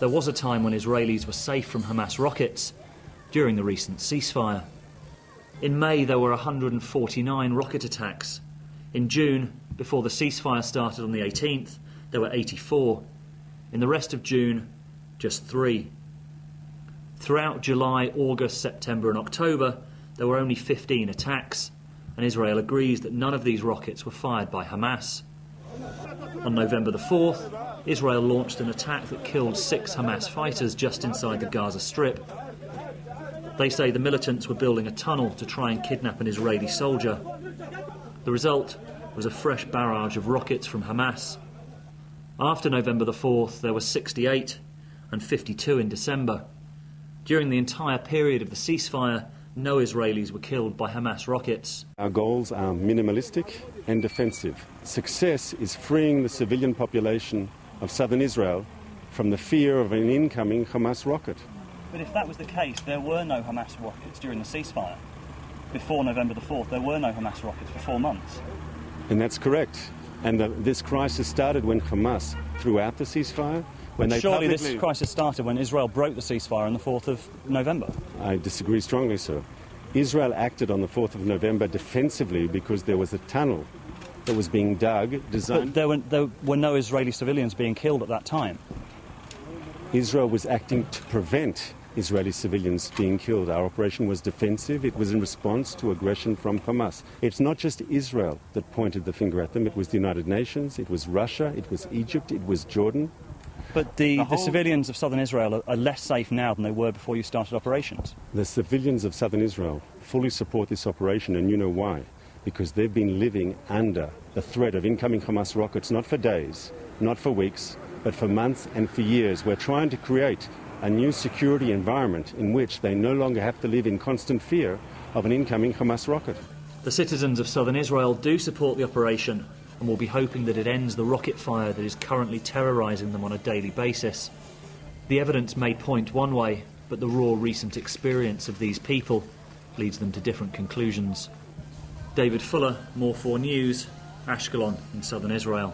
There was a time when Israelis were safe from Hamas rockets during the recent ceasefire. In May, there were 149 rocket attacks. In June, before the ceasefire started on the 18th, there were 84. In the rest of June, just 3. Throughout July, August, September and October, there were only 15 attacks, and Israel agrees that none of these rockets were fired by Hamas. On November the 4th, Israel launched an attack that killed 6 Hamas fighters just inside the Gaza Strip. They say the militants were building a tunnel to try and kidnap an Israeli soldier. The result was a fresh barrage of rockets from Hamas. After November the 4th, there were 68 and 52 in December. During the entire period of the ceasefire, no Israelis were killed by Hamas rockets. Our goals are minimalistic and defensive. Success is freeing the civilian population of southern Israel from the fear of an incoming Hamas rocket. But if that was the case, there were no Hamas rockets during the ceasefire. Before November the 4th, there were no Hamas rockets for 4 months. And that's correct. And this crisis started when Hamas threw out the ceasefire. Surely this crisis started when Israel broke the ceasefire on the 4th of November. I disagree strongly, sir. Israel acted on the 4th of November defensively because there was a tunnel that was being dug, designed... But there were no Israeli civilians being killed at that time. Israel was acting to prevent Israeli civilians being killed. Our operation was defensive. It was in response to aggression from Hamas. It's not just Israel that pointed the finger at them. It was the United Nations, it was Russia, it was Egypt, it was Jordan. But the civilians of southern Israel are less safe now than they were before you started operations. The civilians of southern Israel fully support this operation, and you know why. Because they've been living under the threat of incoming Hamas rockets, not for days, not for weeks, but for months and for years. We're trying to create a new security environment in which they no longer have to live in constant fear of an incoming Hamas rocket. The citizens of southern Israel do support the operation and will be hoping that it ends the rocket fire that is currently terrorising them on a daily basis. The evidence may point one way, but the raw recent experience of these people leads them to different conclusions. David Fuller, More 4 News, Ashkelon in southern Israel.